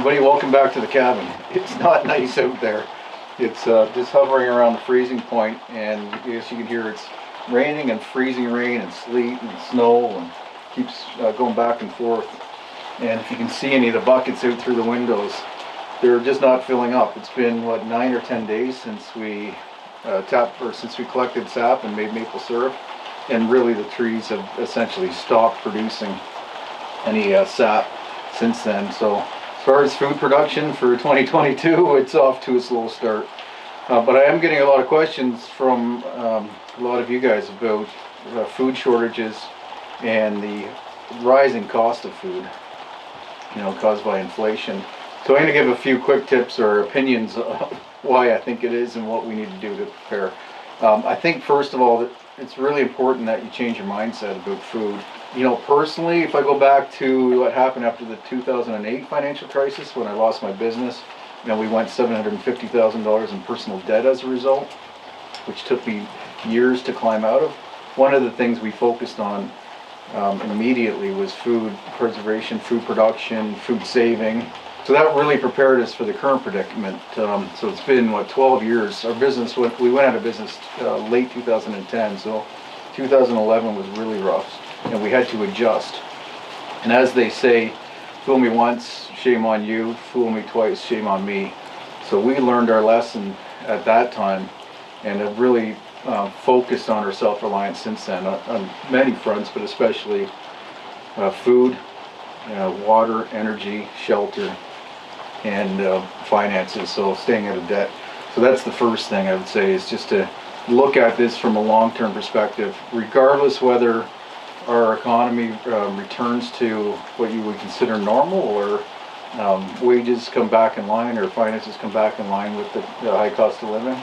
everybody, welcome back to the cabin. It's not nice out there. It's just hovering around the freezing point, and as you can hear, it's raining and freezing rain and sleet and snow, and keeps going back and forth. And if you can see any of the buckets out through the windows, they're just not filling up. It's been what, 9 or 10 days since we since we collected sap and made maple syrup, and really the trees have essentially stopped producing any sap since then. So as far as food production for 2022, it's off to a slow start. But I am getting a lot of questions from a lot of you guys about food shortages and the rising cost of food, caused by inflation. So I'm going to give a few quick tips or opinions of why I think it is and what we need to do to prepare. I think first of all that it's really important that you change your mindset about food. Personally, if I go back to what happened after the 2008 financial crisis when I lost my business, we went $750,000 in personal debt as a result, which took me years to climb out of. One of the things we focused on immediately was food preservation, food production, food saving. So that really prepared us for the current predicament. So it's been, 12 years. Our business, we went out of business late 2010, so 2011 was really rough, and we had to adjust. And as they say, fool me once, shame on you, fool me twice, shame on me. So we learned our lesson at that time and have really focused on our self-reliance since then on many fronts, but especially food, water, energy, shelter, and finances, so staying out of debt. So that's the first thing I would say, is just to look at this from a long-term perspective, regardless whether our economy returns to what you would consider normal, or wages come back in line, or finances come back in line with the high cost of living.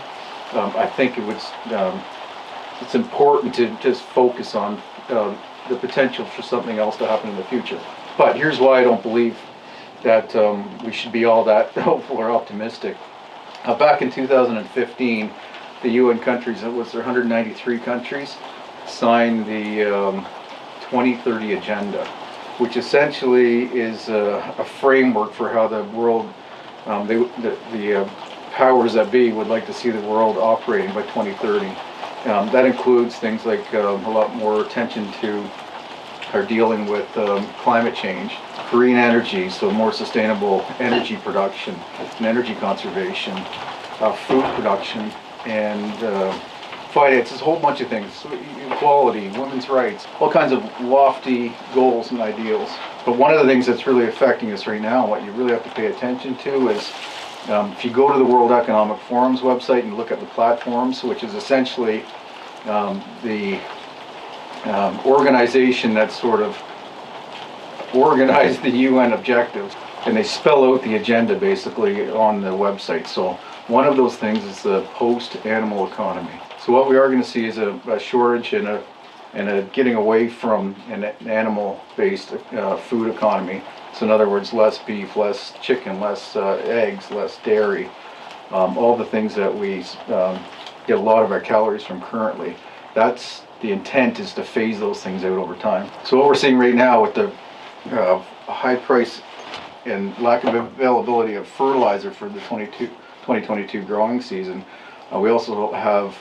I think it's important to just focus on the potential for something else to happen in the future. But here's why I don't believe that we should be all that hopeful or optimistic. Back in 2015, the UN countries, it was 193 countries, signed the 2030 agenda, which essentially is a framework for how the world, the powers that be would like to see the world operating by 2030. That includes things like a lot more attention to are dealing with climate change, green energy, so more sustainable energy production and energy conservation, food production, and finances, a whole bunch of things, equality, women's rights, all kinds of lofty goals and ideals. But one of the things that's really affecting us right now, what you really have to pay attention to is if you go to the World Economic Forum's website and look at the platforms, which is essentially the organization that sort of organized the UN objectives, and they spell out the agenda basically on the website. So one of those things is the post-animal economy. So what we are going to see is a shortage and a getting away from an animal-based food economy. So in other words, less beef, less chicken, less eggs, less dairy, all the things that we get a lot of our calories from currently. That's the intent, is to phase those things out over time. So what we're seeing right now with the high price and lack of availability of fertilizer for the 2022 growing season, we also have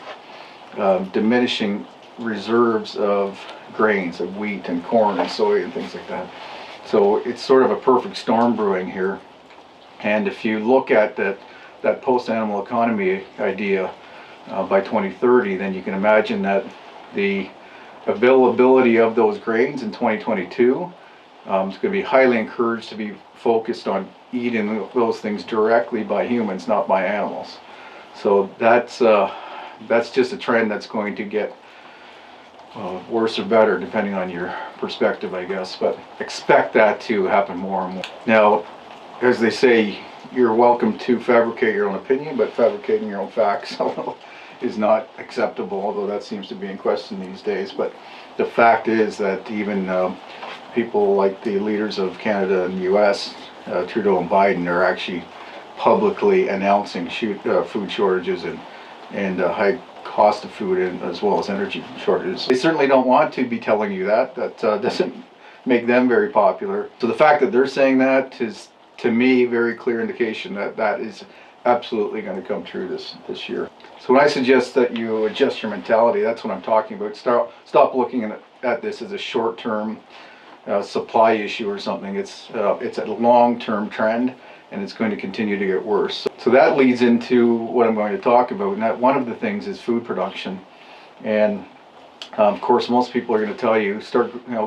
diminishing reserves of grains, of wheat and corn and soy and things like that. So it's sort of a perfect storm brewing here. And if you look at that post-animal economy idea by 2030, then you can imagine that the availability of those grains in 2022 is going to be highly encouraged to be focused on eating those things directly by humans, not by animals. So that's just a trend that's going to get worse or better depending on your perspective, I guess. But expect that to happen more and more. Now, as they say, you're welcome to fabricate your own opinion, but fabricating your own facts is not acceptable, although that seems to be in question these days. But the fact is that even people like the leaders of Canada and the US, Trudeau and Biden, are actually publicly announcing food shortages and high cost of food, and as well as energy shortages. They certainly don't want to be telling you that. That doesn't make them very popular. So the fact that they're saying that is to me, very clear indication that that is absolutely going to come true this year. So when I suggest that you adjust your mentality, that's what I'm talking about. Stop looking at this as a short-term supply issue or something. It's a long-term trend, and it's going to continue to get worse. So that leads into what I'm going to talk about. And that one of the things is food production. And of course, most people are going to tell you,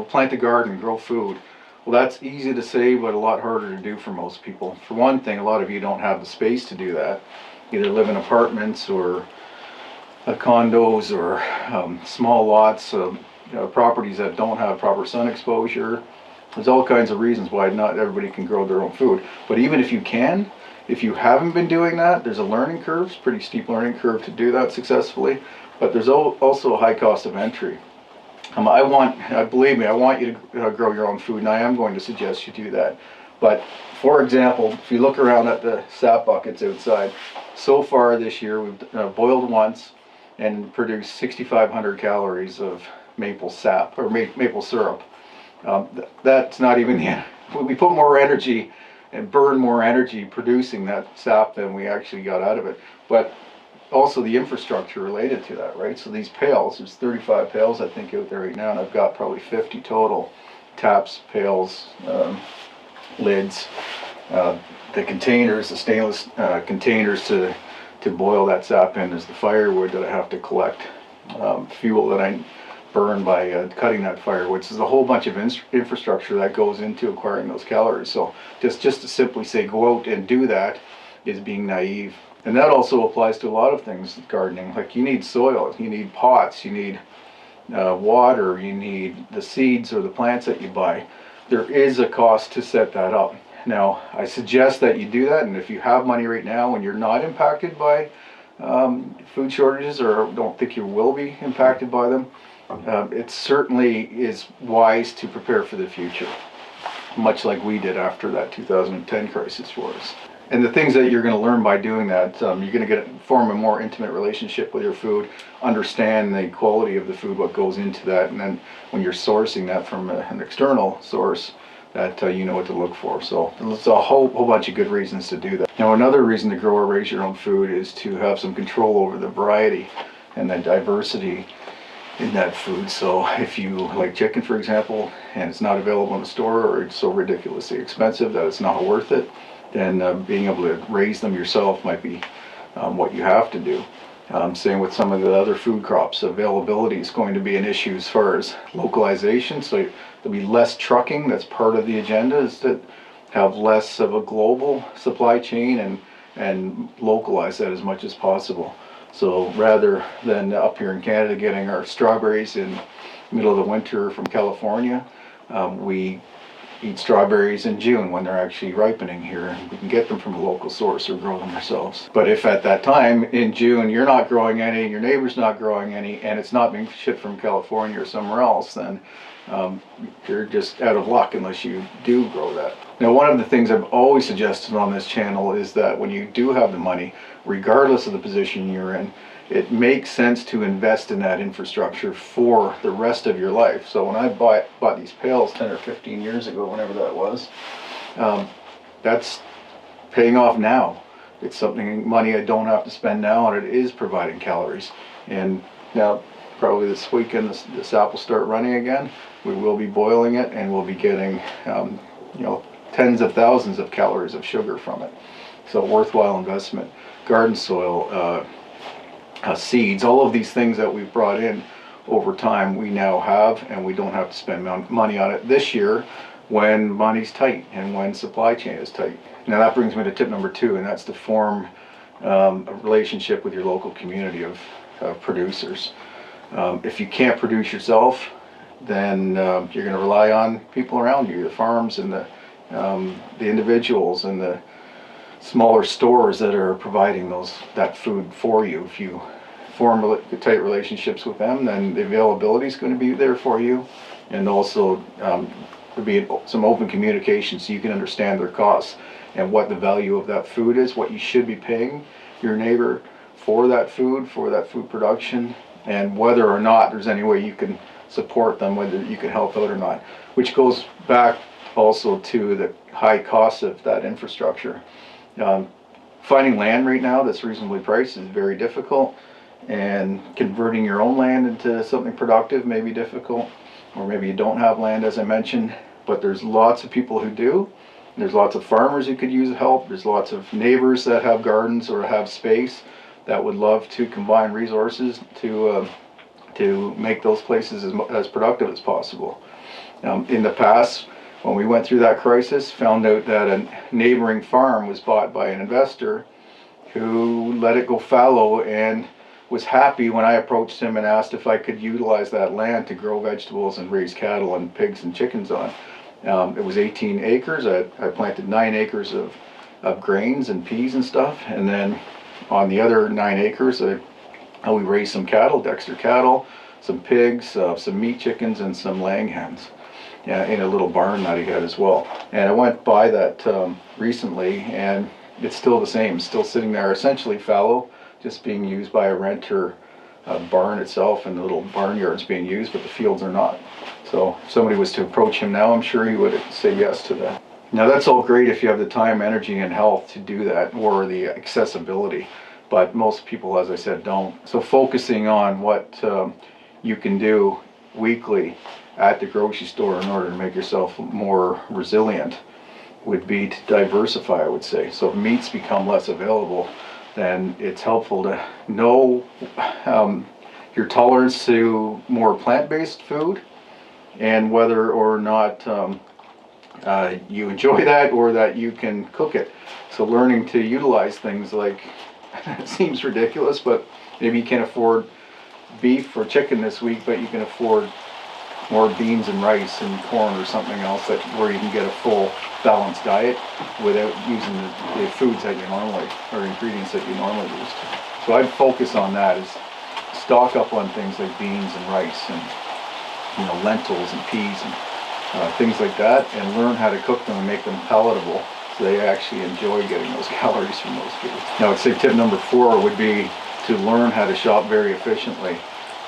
plant a garden, grow food. Well, that's easy to say, but a lot harder to do for most people. For one thing, a lot of you don't have the space to do that. Either live in apartments or condos or small lots, properties that don't have proper sun exposure. There's all kinds of reasons why not everybody can grow their own food. But even if you can, if you haven't been doing that, there's a learning curve, it's a pretty steep learning curve to do that successfully. But there's also a high cost of entry. Believe me, I want you to grow your own food, and I am going to suggest you do that. But for example, if you look around at the sap buckets outside, so far this year we've boiled once and produced 6,500 calories of maple sap or maple syrup. That's not even we put more energy and burn more energy producing that sap than we actually got out of it. But also the infrastructure related to that, right? So these pails, there's 35 pails I think out there right now, and I've got probably 50 total taps, pails, lids, the containers, the stainless containers to boil that sap in is the firewood that I have to collect, fuel that I burn by cutting that firewood. So there's a whole bunch of infrastructure that goes into acquiring those calories. So just to simply say go out and do that is being naive. And that also applies to a lot of things gardening. Like you need soil, you need pots, you need water, you need the seeds or the plants that you buy. There is a cost to set that up. Now, I suggest that you do that, and if you have money right now and you're not impacted by food shortages, or don't think you will be impacted by them, it certainly is wise to prepare for the future, much like we did after that 2010 crisis for us. And the things that you're going to learn by doing that, you're going to form a more intimate relationship with your food, understand the quality of the food, what goes into that, and then when you're sourcing that from an external source, that you know what to look for. So there's a whole bunch of good reasons to do that. Now, another reason to grow or raise your own food is to have some control over the variety and the diversity in that food. So if you like chicken, for example, and it's not available in the store, or it's so ridiculously expensive that it's not worth it, then being able to raise them yourself might be what you have to do. Same with some of the other food crops. Availability is going to be an issue as far as localization. So there'll be less trucking. That's part of the agenda, is to have less of a global supply chain and localize that as much as possible. So rather than up here in Canada getting our strawberries in the middle of the winter from California, we eat strawberries in June when they're actually ripening here, and we can get them from a local source or grow them ourselves. But if at that time in June you're not growing any, your neighbor's not growing any, and it's not being shipped from California or somewhere else, then you're just out of luck unless you do grow that. Now, one of the things I've always suggested on this channel is that when you do have the money, regardless of the position you're in, it makes sense to invest in that infrastructure for the rest of your life. So when I bought these pails 10 or 15 years ago, whenever that was, that's paying off now. It's money I don't have to spend now, and it is providing calories. And now, probably this weekend, the sap will start running again. We will be boiling it, and we'll be getting, tens of thousands of calories of sugar from it. So worthwhile investment. Garden soil, seeds, all of these things that we've brought in over time, we now have, and we don't have to spend money on it this year when money's tight and when supply chain is tight. Now that brings me to tip number 2, and that's to form a relationship with your local community of producers. If you can't produce yourself, then you're going to rely on people around you, the farms and the individuals and the smaller stores that are providing that food for you. If you form tight relationships with them, then the availability is going to be there for you, and also there'll be some open communication so you can understand their costs and what the value of that food is, what you should be paying your neighbor for that food production, and whether or not there's any way you can support them, whether you can help out or not, which goes back also to the high cost of that infrastructure. Finding land right now that's reasonably priced is very difficult, and converting your own land into something productive may be difficult, or maybe you don't have land, as I mentioned, but there's lots of people who do. There's lots of farmers who could use help. There's lots of neighbors that have gardens or have space that would love to combine resources to make those places as productive as possible. In the past, when we went through that crisis, found out that a neighboring farm was bought by an investor who let it go fallow, and was happy when I approached him and asked if I could utilize that land to grow vegetables and raise cattle and pigs and chickens on. It was 18 acres. I planted 9 acres of grains and peas and stuff, and then on the other 9 acres we raised some cattle, Dexter cattle, some pigs, some meat chickens, and some laying hens in a little barn that he had as well. And I went by that recently, and it's still the same, still sitting there essentially fallow, just being used by a renter barn itself, and the little barnyard's being used, but the fields are not. So if somebody was to approach him now, I'm sure he would say yes to that. Now that's all great if you have the time, energy, and health to do that, or the accessibility, but most people, as I said, don't. So focusing on what you can do weekly at the grocery store in order to make yourself more resilient would be to diversify, I would say. So if meats become less available, then it's helpful to know your tolerance to more plant-based food, and whether or not you enjoy that, or that you can cook it. So learning to utilize things like, it seems ridiculous, but maybe you can't afford beef or chicken this week, but you can afford more beans and rice and corn or something else, where you can get a full balanced diet without using the foods that you normally, or ingredients that you normally use. So I'd focus on that, is stock up on things like beans and rice, and lentils and peas and things like that, and learn how to cook them and make them palatable, so they actually enjoy getting those calories from those foods. Now I'd say tip number 4 would be to learn how to shop very efficiently.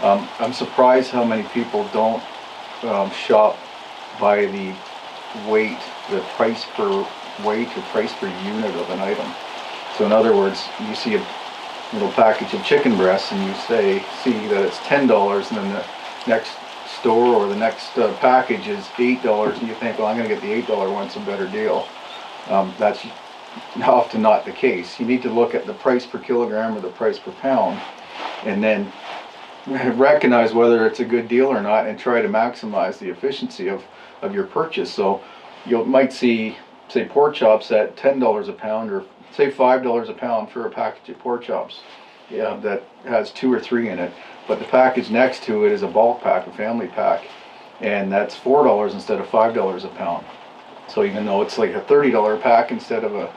I'm surprised how many people don't shop by the weight, the price per weight or price per unit of an item. So in other words, you see a little package of chicken breasts and you see that it's $10, and then the next store or the next package is $8, and you think, well, I'm going to get the $8 one, it's a better deal. That's often not the case. You need to look at the price per kilogram or the price per pound, and then recognize whether it's a good deal or not, and try to maximize the efficiency of your purchase. So you might see, say, pork chops at $10 a pound, or say $5 a pound for a package of pork chops that has 2 or 3 in it, but the package next to it is a bulk pack, a family pack, and that's $4 instead of $5 a pound. So even though it's like a $30 pack instead of a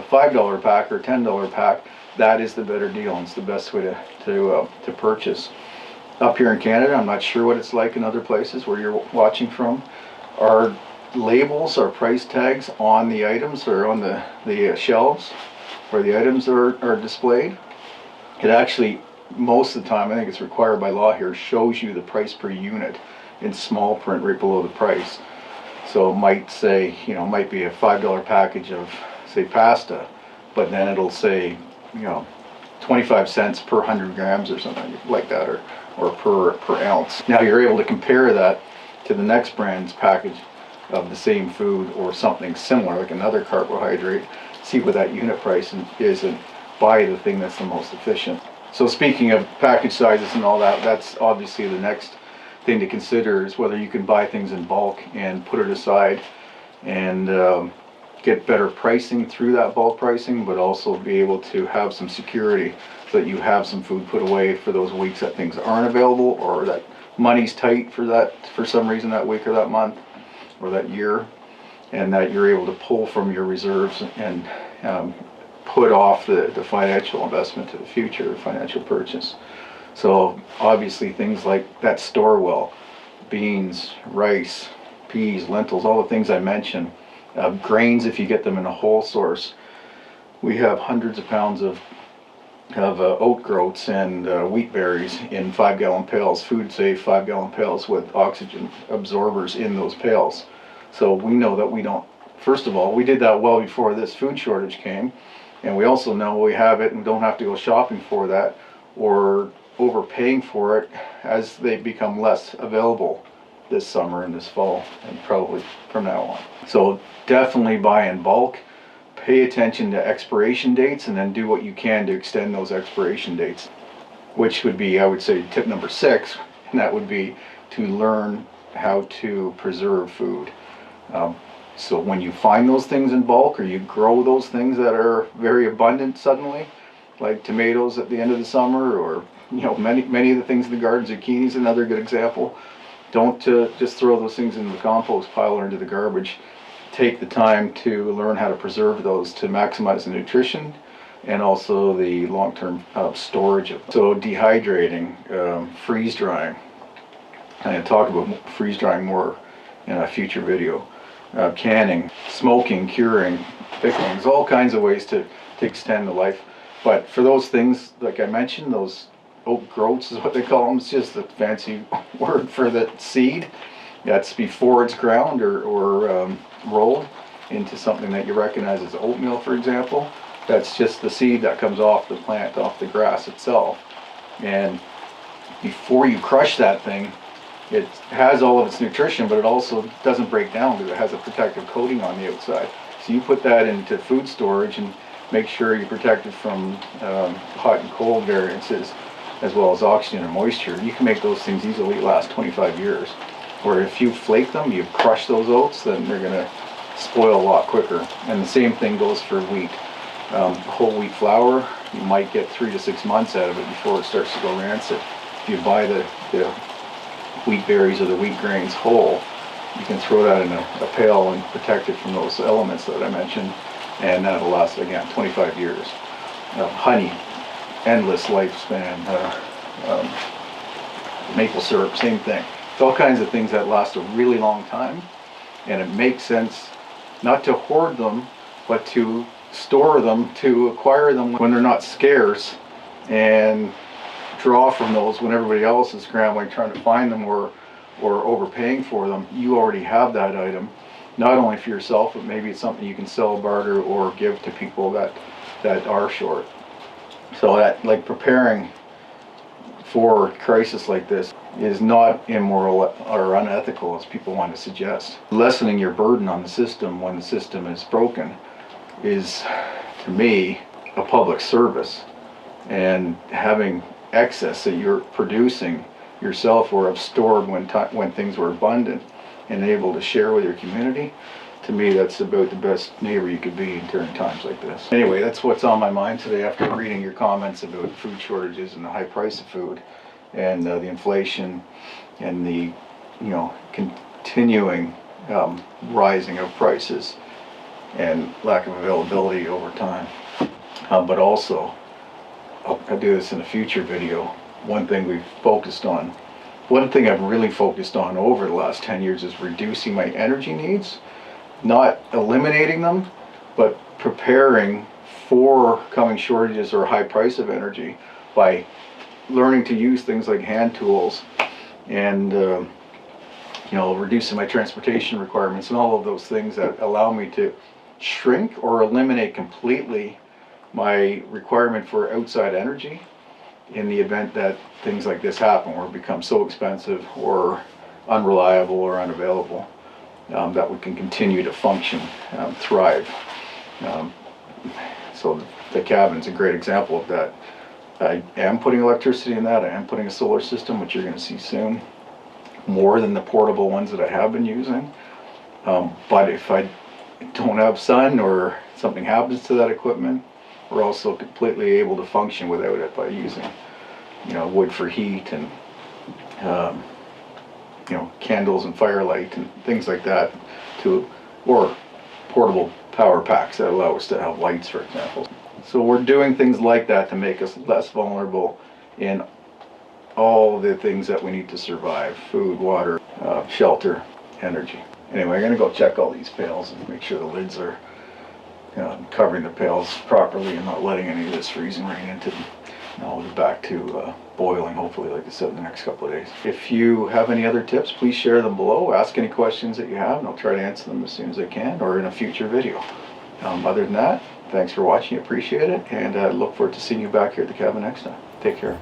$5 pack or $10 pack, that is the better deal, and it's the best way to purchase. Up here in Canada, I'm not sure what it's like in other places where you're watching from. Our labels, our price tags on the items, or on the shelves where the items are displayed, it actually, most of the time, I think it's required by law here, shows you the price per unit in small print right below the price. So it might say, might be a $5 package of, say, pasta, but then it'll say, 25 cents per 100 grams or something like that, or per ounce. Now you're able to compare that to the next brand's package of the same food or something similar, like another carbohydrate, see what that unit price is, and buy the thing that's the most efficient. So speaking of package sizes and all that, that's obviously the next thing to consider, is whether you can buy things in bulk and put it aside and get better pricing through that bulk pricing, but also be able to have some security so that you have some food put away for those weeks that things aren't available, or that money's tight for some reason that week or that month or that year, and that you're able to pull from your reserves and put off the financial investment to the future, financial purchase. So obviously things like that store well, beans, rice, peas, lentils, all the things I mentioned, grains if you get them in a whole source. We have hundreds of pounds of oat groats and wheat berries in 5-gallon pails, food safe 5-gallon pails with oxygen absorbers in those pails. So we know that we don't, first of all, we did that well before this food shortage came. And we also know we have it and don't have to go shopping for that or overpaying for it as they become less available this summer and this fall and probably from now on. So definitely buy in bulk, pay attention to expiration dates, and then do what you can to extend those expiration dates, which would be, I would say, tip number 6, and that would be to learn how to preserve food. So when you find those things in bulk, or you grow those things that are very abundant suddenly, like tomatoes at the end of the summer, or many of the things in the garden, zucchini is another good example. Don't just throw those things in the compost pile or into the garbage. Take the time to learn how to preserve those to maximize the nutrition and also the long-term storage of them. So dehydrating, freeze drying. I'm going to talk about freeze drying more in a future video. Canning, smoking, curing, pickling, all kinds of ways to extend the life. But for those things, like I mentioned, those oat groats is what they call them. It's just a fancy word for the seed. That's before it's ground or rolled into something that you recognize as oatmeal, for example. That's just the seed that comes off the plant, off the grass itself. And before you crush that thing, it has all of its nutrition, but it also doesn't break down because it has a protective coating on the outside. So you put that into food storage and make sure you protect it from hot and cold variances, as well as oxygen and moisture. You can make those things easily last 25 years. Or if you flake them, you crush those oats, then they're going to spoil a lot quicker. And the same thing goes for wheat. Whole wheat flour, you might get 3 to 6 months out of it before it starts to go rancid. If you buy the wheat berries or the wheat grains whole, you can throw that in a pail and protect it from those elements that I mentioned, and that'll last, again, 25 years. Honey, endless lifespan. Maple syrup, same thing. It's all kinds of things that last a really long time, and it makes sense not to hoard them, but to store them, to acquire them when they're not scarce, and draw from those when everybody else is scrambling trying to find them or overpaying for them. You already have that item, not only for yourself, but maybe it's something you can sell, barter, or give to people that are short. So that, like, preparing for a crisis like this is not immoral or unethical as people want to suggest. Lessening your burden on the system when the system is broken is, to me, a public service, and having excess that you're producing yourself or have stored when things were abundant and able to share with your community, to me that's about the best neighbor you could be during times like this. Anyway, that's what's on my mind today after reading your comments about food shortages and the high price of food and the inflation and the continuing rising of prices and lack of availability over time. But also, I'll do this in a future video. One thing I've really focused on over the last 10 years is reducing my energy needs. Not eliminating them, but preparing for coming shortages or high price of energy by learning to use things like hand tools and reducing my transportation requirements and all of those things that allow me to shrink or eliminate completely my requirement for outside energy in the event that things like this happen or become so expensive or unreliable or unavailable that we can continue to function, thrive. So the cabin's a great example of that. I am putting electricity in that. I am putting a solar system, which you're going to see soon, more than the portable ones that I have been using. But if I don't have sun or something happens to that equipment, we're also completely able to function without it by using, wood for heat and, candles and firelight and things like that, or portable power packs that allow us to have lights, for example. So we're doing things like that to make us less vulnerable in all the things that we need to survive: food, water, shelter, energy. Anyway, I'm going to go check all these pails and make sure the lids are covering the pails properly and not letting any of this freezing rain into them. Now we'll be back to boiling, hopefully, like I said, in the next couple of days. If you have any other tips, please share them below. Ask any questions that you have, and I'll try to answer them as soon as I can, or in a future video. Other than that, thanks for watching. Appreciate it, and I look forward to seeing you back here at the cabin next time. Take care.